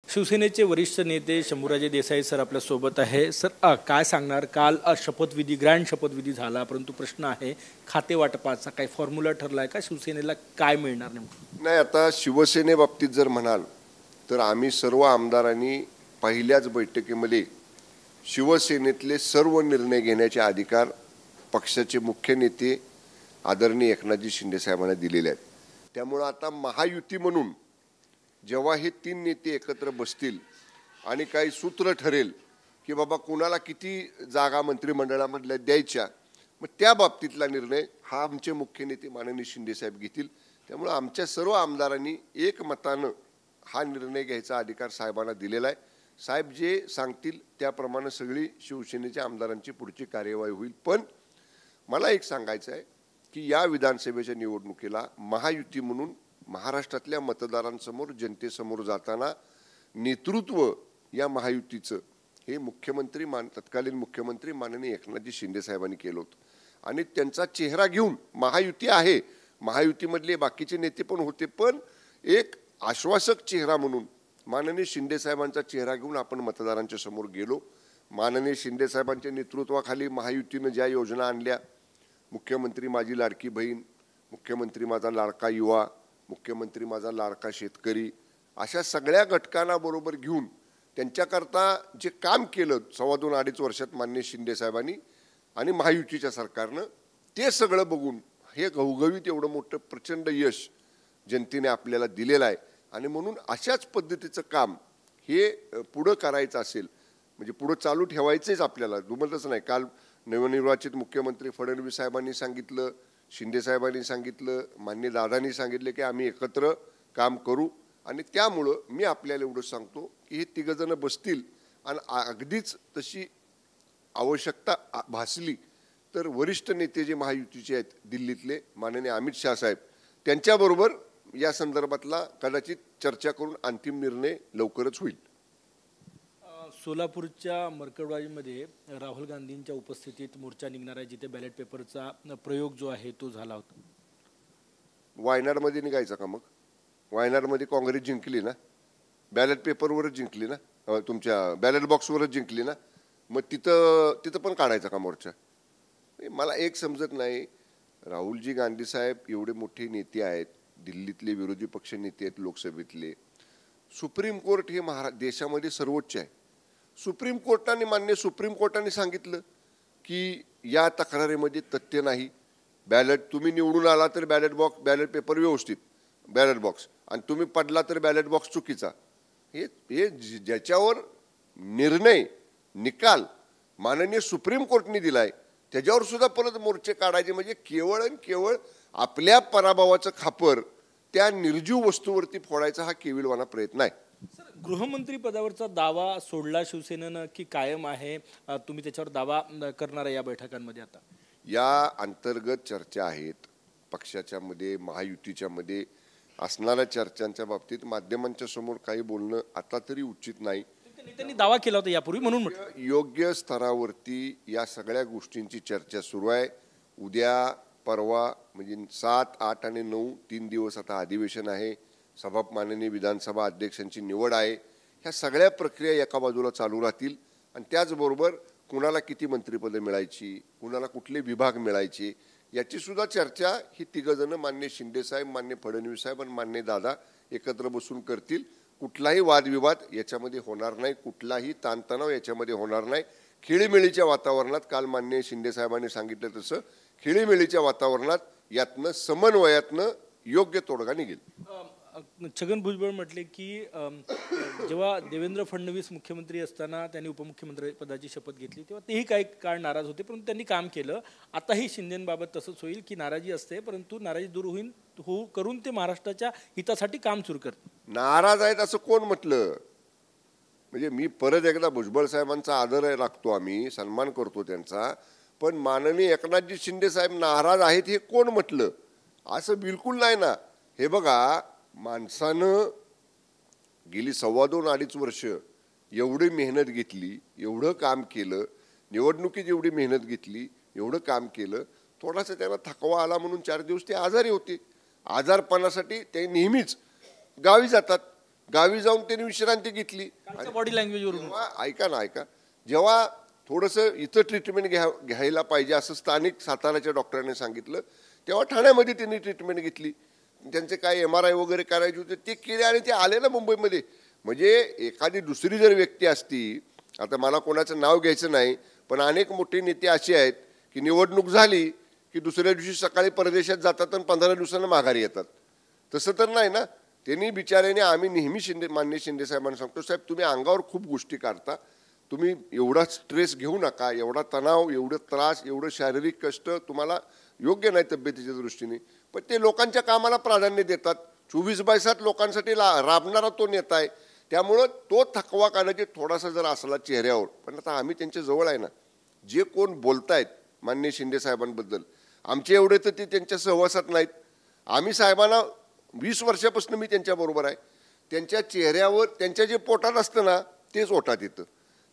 शिवसेनेचे वरिष्ठ नेते शंभूराजे देसाई सर आपल्या सोबत आहे. सर काय सांगणार? काल शपथविधी ग्रँड शपथविधी झाला, परंतु प्रश्न आहे खाते वाटपाचा काही फॉर्म्युला ठरलाय का? शिवसेनेला काय मिळणार नेमकं? नाही, आता शिवसेनेबाबतीत जर म्हणाल तर आम्ही सर्व आमदारांनी पहिल्याच बैठकीमध्ये शिवसेनेतले सर्व निर्णय घेण्याचे अधिकार पक्षाचे मुख्य नेते आदरणीय एकनाथजी शिंदे साहेबांना दिलेले आहेत. त्यामुळे आता महायुती म्हणून जेव्हा हे तीन नेते एकत्र बसतील आणि काही सूत्र ठरेल की बाबा कुणाला किती जागा मंत्रिमंडळामधल्या द्यायच्या, मग त्या बाबतीतला निर्णय हा आमचे मुख्य नेते माननीय शिंदे साहेब घेतील. त्यामुळे आमच्या सर्व आमदारांनी एकमतानं हा निर्णय घ्यायचा अधिकार साहेबांना दिलेला आहे. साहेब जे सांगतील त्याप्रमाणे सगळी शिवसेनेच्या आमदारांची पुढची कार्यवाही होईल. पण मला एक सांगायचं आहे की या विधानसभेच्या निवडणुकीला महायुती म्हणून महाराष्ट्रातल्या मतदारांसमोर जनतेसमोर जाताना नेतृत्व या महायुतीचं हे मुख्यमंत्री तत्कालीन मुख्यमंत्री माननीय एकनाथजी शिंदे साहेबांनी केलं होतं. आणि त्यांचा चेहरा घेऊन महायुती आहे, महायुतीमधले बाकीचे नेते पण होते, पण एक आश्वासक चेहरा म्हणून माननीय शिंदे साहेबांचा चेहरा घेऊन आपण मतदारांच्या समोर गेलो. माननीय शिंदे साहेबांच्या नेतृत्वाखाली महायुतीनं ज्या योजना आणल्या, मुख्यमंत्री माझी लाडकी बहीण, मुख्यमंत्री माझा लाडका युवा, मुख्यमंत्री माझा लाडका शेतकरी, अशा सगळ्या घटकांना बरोबर घेऊन त्यांच्याकरता जे काम केलं 2.5-2.5 वर्षात माननीय शिंदे साहेबांनी आणि महायुतीच्या सरकारनं, ते सगळं बघून हे घवघवीत एवढं मोठं प्रचंड यश जनतेने आपल्याला दिलेलं आहे. आणि म्हणून अशाच पद्धतीचं काम हे पुढं करायचं असेल म्हणजे पुढं चालू ठेवायचंच आपल्याला, दुमतच नाही. काल नवनिर्वाचित मुख्यमंत्री फडणवीस साहेबांनी सांगितलं, शिंदे साहेबांनी सांगितलं, माननीय दादांनी सांगितलं की आम्ही एकत्र काम करू. आणि त्यामुळं मी आपल्याला एवढं सांगतो की हे तिघजण बसतील आणि अगदीच तशी आवश्यकता भासली तर वरिष्ठ नेते जे महायुतीचे आहेत दिल्लीतले माननीय अमित शाह साहेब, त्यांच्याबरोबर या संदर्भातला कदाचित चर्चा करून अंतिम निर्णय लवकरच होईल. सोलापूरच्या मरकडवाडीमध्ये राहुल गांधींच्या उपस्थितीत मोर्चा निघणार आहे, जिथे बॅलेट पेपरचा प्रयोग जो आहे तो झाला होता. वायनाडमध्ये निघायचा का? मग वायनाडमध्ये काँग्रेस जिंकली ना, बॅलेट पेपरवरच जिंकली ना, तुमच्या बॅलेट बॉक्सवरच जिंकली ना, मग तिथं पण काढायचा का मोर्चा? मला एक समजत नाही. राहुलजी गांधी साहेब एवढे मोठे नेते आहेत, दिल्लीतले विरोधी पक्ष नेते आहेत, लोकसभेतले. सुप्रीम कोर्ट हे देशामध्ये सर्वोच्च आहे. सुप्रीम कोर्टाने मान्य सुप्रीम कोर्टाने सांगितलं की या तक्रारीमध्ये तथ्य नाही. बॅलेट तुम्ही निवडून आला तर बॅलेट पेपर व्यवस्थित, बॅलेट बॉक्स, आणि तुम्ही पडला तर बॅलेट बॉक्स चुकीचा. हे ज्याच्यावर निर्णय निकाल माननीय सुप्रीम कोर्टने दिलाय त्याच्यावर सुद्धा परत मोर्चे काढायचे म्हणजे केवळ आणि केवळ आपल्या पराभवाचं खापर त्या निर्जीव वस्तूवरती फोडायचा हा केविलवाना प्रयत्न आहे. गृहमंत्री पदावरचा दावा सोडला शिवसेनेनं की कायम आहे? तुम्ही त्याच्यावर दावा करणार आहे या बैठकांमध्ये? आता या अंतर्गत चर्चा आहेत पक्षाच्या मध्ये, महायुतीच्या मध्ये असणाऱ्या चर्चांच्या बाबतीत माध्यमांच्या समोर काही बोलणं आता तरी उचित नाही. त्यांनी दावा केला होता यापूर्वी, म्हणून योग्य स्तरावरती या सगळ्या गोष्टींची चर्चा सुरू आहे. उद्या परवा म्हणजे 7, 8 आणि 9 3 दिवस आता अधिवेशन आहे. माननीय विधानसभा अध्यक्षांची निवड आहे. ह्या सगळ्या प्रक्रिया एका बाजूला चालू राहतील आणि त्याचबरोबर कुणाला किती मंत्रिपदं मिळायची, कुणाला कुठले विभाग मिळायचे याची सुद्धा चर्चा ही तिघजण मान्य शिंदे साहेब, मान्य फडणवीस साहेब आणि मान्य दादा एकत्र बसून करतील. कुठलाही वादविवाद याच्यामध्ये होणार नाही, कुठलाही ताणतणाव याच्यामध्ये होणार नाही. खेळीमेळीच्या वातावरणात, काल मान्य शिंदे साहेबांनी सांगितलं तसं खेळीमेळीच्या वातावरणात यातनं समन्वयातनं योग्य तोडगा निघेल. छगन भुजबळ म्हटले की जेव्हा देवेंद्र फडणवीस मुख्यमंत्री असताना त्यांनी उपमुख्यमंत्री पदाची शपथ घेतली तेव्हा तेही काही काळ नाराज होते, परंतु त्यांनी काम केलं. आताही शिंदेबाबत तसंच होईल की नाराजी असते, परंतु नाराजी दूर करून ते महाराष्ट्राच्या हितासाठी काम सुरू करतात. नाराज आहेत असं कोण म्हटलं? म्हणजे मी परत एकदा भुजबळ साहेबांचा आदर राखतो, आम्ही सन्मान करतो त्यांचा, पण माननीय एकनाथजी शिंदे साहेब नाराज आहेत हे कोण म्हटलं? असं बिलकुल नाही ना. हे बघा, माणसानं गेली 2.25-2.5 वर्ष एवढी मेहनत घेतली, एवढं काम केलं, निवडणुकीत एवढी मेहनत घेतली, एवढं काम केलं, थोडासा त्यांना थकवा आला म्हणून 4 दिवस ते आजारी होते. आजारपणासाठी ते नेहमीच गावी जातात. गावी जाऊन त्यांनी विश्रांती घेतली. बॉडी लँग्वेजवरून ऐका जेव्हा थोडंसं इथं ट्रीटमेंट घ्यायला पाहिजे असं स्थानिक साताराच्या डॉक्टरांनी सांगितलं, तेव्हा ठाण्यामध्ये त्यांनी ट्रीटमेंट घेतली. त्यांचे काय MRI वगैरे करायचे होते ते केले आणि ते आले ना मुंबईमध्ये. म्हणजे एखादी दुसरी जर व्यक्ती असती, आता मला कोणाचं नाव घ्यायचं नाही, पण अनेक मोठे नेते असे आहेत की निवडणूक झाली की दुसऱ्या दिवशी सकाळी परदेशात जातात आणि 15 दिवसांना माघारी येतात. तसं तर नाही ना. त्यांनी बिचाऱ्याने, आम्ही नेहमी मान्य शिंदे साहेबांना सांगतो, साहेब तुम्ही अंगावर खूप गोष्टी काढता, तुम्ही एवढा स्ट्रेस घेऊ नका, एवढा तणाव, एवढं त्रास, एवढं शारीरिक कष्ट तुम्हाला योग्य नाही तब्येतीच्या दृष्टीने. पण ते लोकांच्या कामाला प्राधान्य देतात. 24/7 लोकांसाठी राबणारा तो नेता आहे. त्यामुळं तो थकवा काढायचे थोडासा जर असला चेहऱ्यावर, पण आता आम्ही त्यांच्या जवळ आहे ना. जे कोण बोलतायत माननीय शिंदे साहेबांबद्दल, आमचे एवढे तर ते त्यांच्या सहवासात नाहीत. आम्ही साहेबांना 20 वर्षापासून मी त्यांच्याबरोबर आहे. त्यांच्या चेहऱ्यावर, त्यांच्या जे पोटात असतं ना तेच ओठात येतं.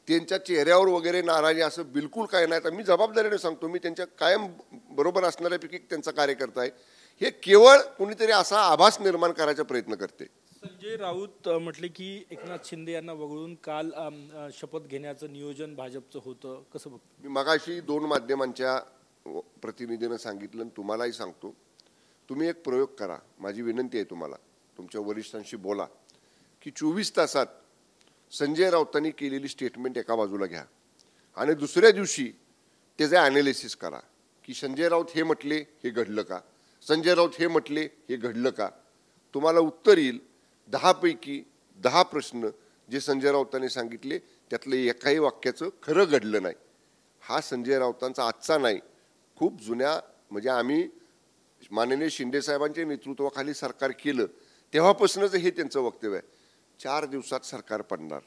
त्यांच्या चेहऱ्यावर वगैरे नाराजी असं बिलकुल काय नाही. तर मी जबाबदारीने सांगतो, मी त्यांच्या कायम बरोबर असणाऱ्यापैकी त्यांचा कार्यकर्ता आहे. हे केवळ कुणीतरी असा आभास निर्माण करायचा प्रयत्न करते. संजय राऊत म्हटले की एकनाथ शिंदे यांना वगळून काल शपथ घेण्याचं नियोजन भाजपचं होतं, कसं बघतो? मी मगाशी 2 माध्यमांच्या प्रतिनिधीनं सांगितलं आणि तुम्हालाही सांगतो, तुम्ही एक प्रयोग करा. माझी विनंती आहे तुम्हाला, तुमच्या वरिष्ठांशी बोला की 24 तासात संजय राऊतांनी केलेली स्टेटमेंट एका बाजूला घ्या आणि दुसऱ्या दिवशी त्याचे ॲनालिसिस करा की संजय राऊत हे म्हटले, हे घडलं का? संजय राऊत हे म्हटले, हे घडलं का? तुम्हाला उत्तर येईल. 10 पैकी 10 प्रश्न जे संजय राऊतांनी सांगितले त्यातलं एकाही वाक्याचं खरं घडलं नाही. हा संजय राऊतांचा आजचा नाही, खूप जुन्या, म्हणजे आम्ही माननीय शिंदे साहेबांच्या नेतृत्वाखाली सरकार केलं तेव्हापासूनच हे त्यांचं वक्तव्य आहे. 4 दिवसात सरकार पडणार,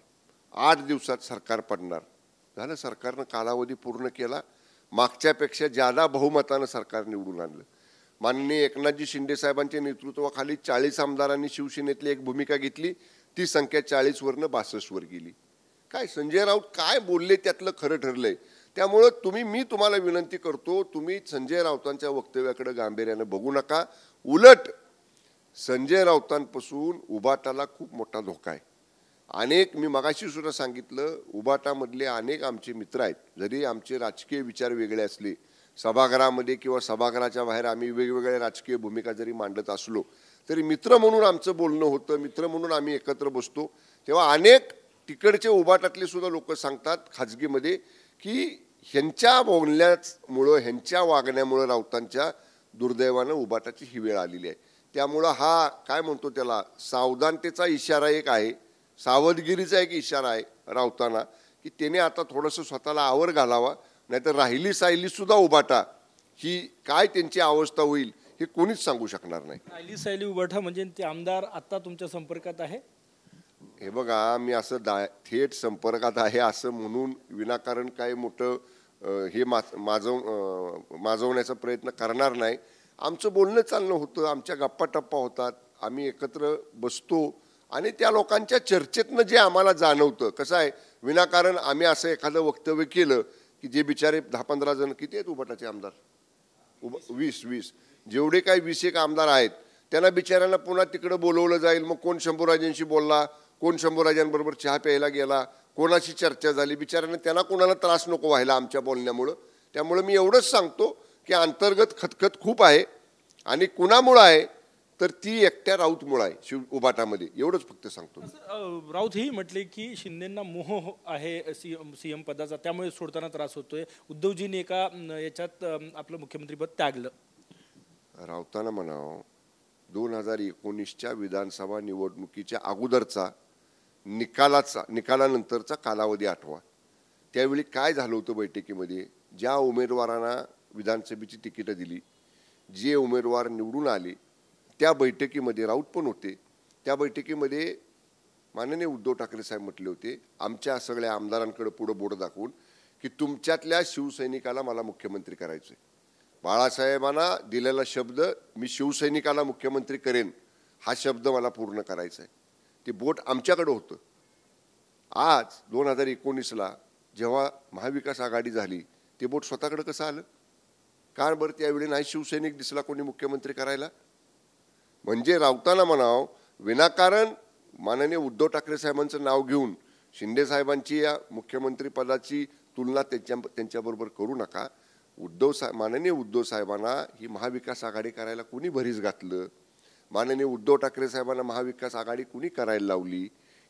8 दिवसात सरकार पडणार. झालं, सरकारनं कालावधी पूर्ण केला. मागच्यापेक्षा जादा बहुमतानं सरकार निवडून आणलं. माननीय एकनाथजी शिंदे साहेबांच्या नेतृत्वाखाली 40 आमदारांनी शिवसेनेतली एक भूमिका घेतली. ती संख्या 40 वरनं 62 वर गेली. काय संजय राऊत काय बोलले त्यातलं खरं ठरलंय. त्यामुळं मी तुम्हाला विनंती करतो, तुम्ही संजय राऊतांच्या वक्तव्याकडे गांभीर्यानं बघू नका. उलट संजय राऊतांपासून उबाटाला खूप मोठा धोका आहे. मी मगाशी सुद्धा सांगितलं, उबाटामधले अनेक आमचे मित्र आहेत. जरी आमचे राजकीय विचार वेगळे असले, सभागृहामध्ये किंवा सभागृहाच्या बाहेर आम्ही वेगवेगळ्या राजकीय भूमिका जरी मांडत असलो तरी मित्र म्हणून आमचं बोलणं होतं, मित्र म्हणून आम्ही एकत्र बसतो. तेव्हा अनेक तिकडचे उबाटातले सुद्धा लोक सांगतात खाजगीमध्ये की ह्यांच्या बोलण्यामुळं, ह्यांच्या वागण्यामुळं राऊतांच्या दुर्दैवानं उबाटाची ही वेळ आलेली आहे. त्यामुळं हा काय म्हणतो त्याला, सावधानतेचा इशारा एक आहे, सावधगिरीचा एक इशारा आहे राऊतांना की त्याने आता थोडंसं स्वतःला आवर घालावा. नाहीतर राहिली सायली सुद्धा उबाटा ही काय त्यांची अवस्था होईल हे कोणीच सांगू शकणार नाही. राहिली सायली उबाटा म्हणजे ते आमदार आता तुमच्या संपर्कात आहे? हे बघा, मी असं थेट संपर्कात आहे असं म्हणून विनाकारण काय मोठं हे माजवण्याचा प्रयत्न करणार नाही. आमचं बोलणं चालणं होतं, आमच्या गप्पा टप्पा होतात, आम्ही एकत्र बसतो आणि त्या लोकांच्या चर्चेतनं जे आम्हाला जाणवतं, कसं आहे, विनाकारण आम्ही असं एखादं वक्तव्य केलं की जे बिचारे 10-15 जण, किती आहेत उबाटाचे आमदार, 20 जेवढे काही 21 आमदार आहेत त्यांना बिचाऱ्यांना पुन्हा तिकडं बोलवलं जाईल. मग कोण शंभूराजांशी बोलला, कोण शंभूराजांबरोबर चहा प्यायला गेला, कोणाशी चर्चा झाली, बिचाऱ्यांना त्यांना कोणाला त्रास नको व्हायला आमच्या बोलण्यामुळं. त्यामुळं मी एवढंच सांगतो की अंतर्गत खतखत खूप आहे आणि कुणामुळं आहे तर ती एकट्या राऊतमुळं आहे उबाटामध्ये, एवढंच फक्त सांगतो. राऊत ही म्हटले की शिंदेंना मोह आहे सीएम पदाचा, त्यामुळे सोडताना त्रास होतोय. उद्धवजींनी एका याच्यात आपलं मुख्यमंत्रीपद त्यागलं. राऊतांना म्हणावं, 2019च्या विधानसभा निवडणुकीच्या अगोदरचा निकालानंतरचा कालावधी आठवा. त्यावेळी काय झालं होतं बैठकीमध्ये, ज्या उमेदवारांना विधानसभेची तिकीटं दिली, जे उमेदवार निवडून आले, त्या बैठकीमध्ये राऊत पण होते. त्या बैठकीमध्ये माननीय उद्धव ठाकरे साहेब म्हटले होते आमच्या सगळ्या आमदारांकडे पुढं बोट दाखवून की तुमच्यातल्या शिवसैनिकाला मला मुख्यमंत्री करायचं आहे. बाळासाहेबांना दिलेला शब्द, मी शिवसैनिकाला मुख्यमंत्री करेन, हा शब्द मला पूर्ण करायचा आहे. ते बोट आमच्याकडं होतं. आज 2019ला जेव्हा महाविकास आघाडी झाली ते बोट स्वतःकडे कसं आलं? कारण बरं त्यावेळी नाही शिवसैनिक दिसला कोणी मुख्यमंत्री करायला. म्हणजे राऊतांना म्हणाव, विनाकारण माननीय उद्धव ठाकरे साहेबांचं नाव घेऊन शिंदे साहेबांची या मुख्यमंत्री पदाची तुलना त्यांच्याबरोबर करू नका. माननीय उद्धव साहेबांना ही महाविकास आघाडी करायला कुणी भरीस घातलं, माननीय उद्धव ठाकरे साहेबांना महाविकास आघाडी कुणी करायला लावली,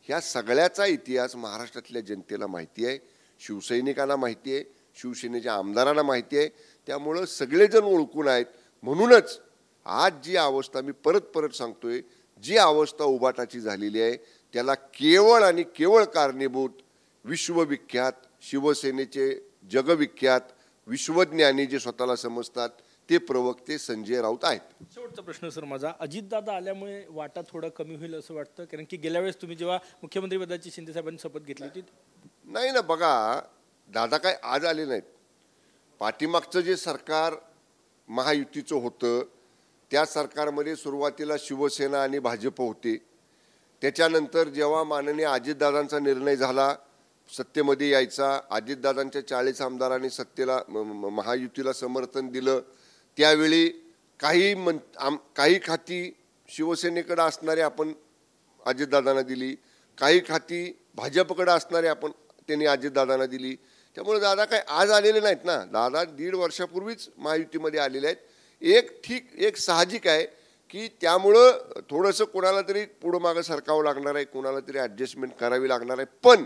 ह्या सगळ्याचा इतिहास महाराष्ट्रातल्या जनतेला माहिती आहे, शिवसैनिकांना माहिती आहे, शिवसेनेच्या आमदारांना माहिती आहे. त्यामुळं सगळेजण ओळखून आहेत. म्हणूनच आज जी अवस्था, मी परत सांगतोय, जी अवस्था उबाटाची झालेली आहे त्याला केवळ आणि केवळ कारणीभूत विश्वविख्यात शिवसेनेचे जगविख्यात विश्वज्ञानी जे स्वतःला समजतात ते प्रवक्ते संजय राऊत आहेत. शेवटचा प्रश्न सर माझा, अजितदादा आल्यामुळे वाटा थोडा कमी होईल असं वाटतं? कारण की गेल्या वेळेस तुम्ही जेव्हा मुख्यमंत्री पदाची शिंदे साहेबांनी शपथ घेतली होती. नाही ना, बघा दादा काय आज आले नाहीत. पाठीमागचं जे सरकार महायुतीचं होतं त्या सरकारमध्ये सुरुवातीला शिवसेना आणि भाजप होते. त्याच्यानंतर जेव्हा माननीय अजितदादांचा निर्णय झाला सत्तेमध्ये यायचा, अजितदादांच्या 40 आमदारांनी सत्तेला महायुतीला समर्थन दिलं, त्यावेळी काही खाती शिवसेनेकडे असणारे आपण अजितदादांना दिली, काही खाती भाजपकडे असणारे आपण त्यांनी अजितदादांना दिली. त्यामुळे दादा काय आज आलेले नाहीत ना, दादा 1.5 वर्षापूर्वीच महायुतीमध्ये आलेले आहेत. एक साहजिक आहे की त्यामुळं थोडंसं कोणाला तरी पुढं मागं सरकावं लागणार आहे, कोणाला तरी ॲडजस्टमेंट करावी लागणार आहे. पण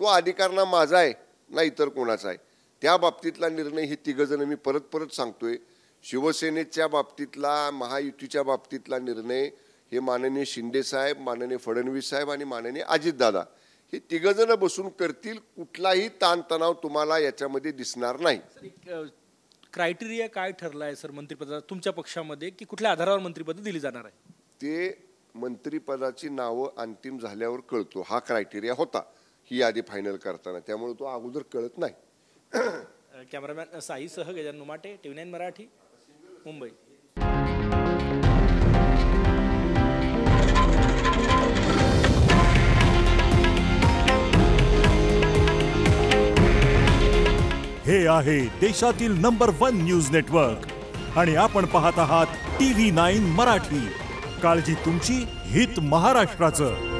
तो अधिकार ना माझा आहे ना इतर कोणाचा आहे. त्या बाबतीतला निर्णय हे तिघजण मी परत सांगतोय, शिवसेनेच्या बाबतीतला, महायुतीच्या बाबतीतला निर्णय हे माननीय शिंदे साहेब, माननीय फडणवीस साहेब आणि माननीय अजितदादा हे तिघजण बसून करतील. कुठलाही ताणतणाव तुम्हाला याच्यामध्ये दिसणार नाही. क्रायटेरिया काय ठरला आहे सर मंत्रिपदा तुमच्या पक्षामध्ये, की कुठल्या आधारावर मंत्रिपद दिली जाणार आहे? ते मंत्रिपदाची नावं अंतिम झाल्यावर कळतो. हा क्रायटेरिया होता ही यादी फायनल करताना, त्यामुळे तो अगोदर कळत नाही. कॅमेरामॅन साईसह गजानन उमाटे, TV9 मराठी, मुंबई. हे आहे देशातील नंबर 1 न्यूज नेटवर्क आणि आपण पाहत आहात TV9 मराठी. काळजी तुमची, हित महाराष्ट्राचं.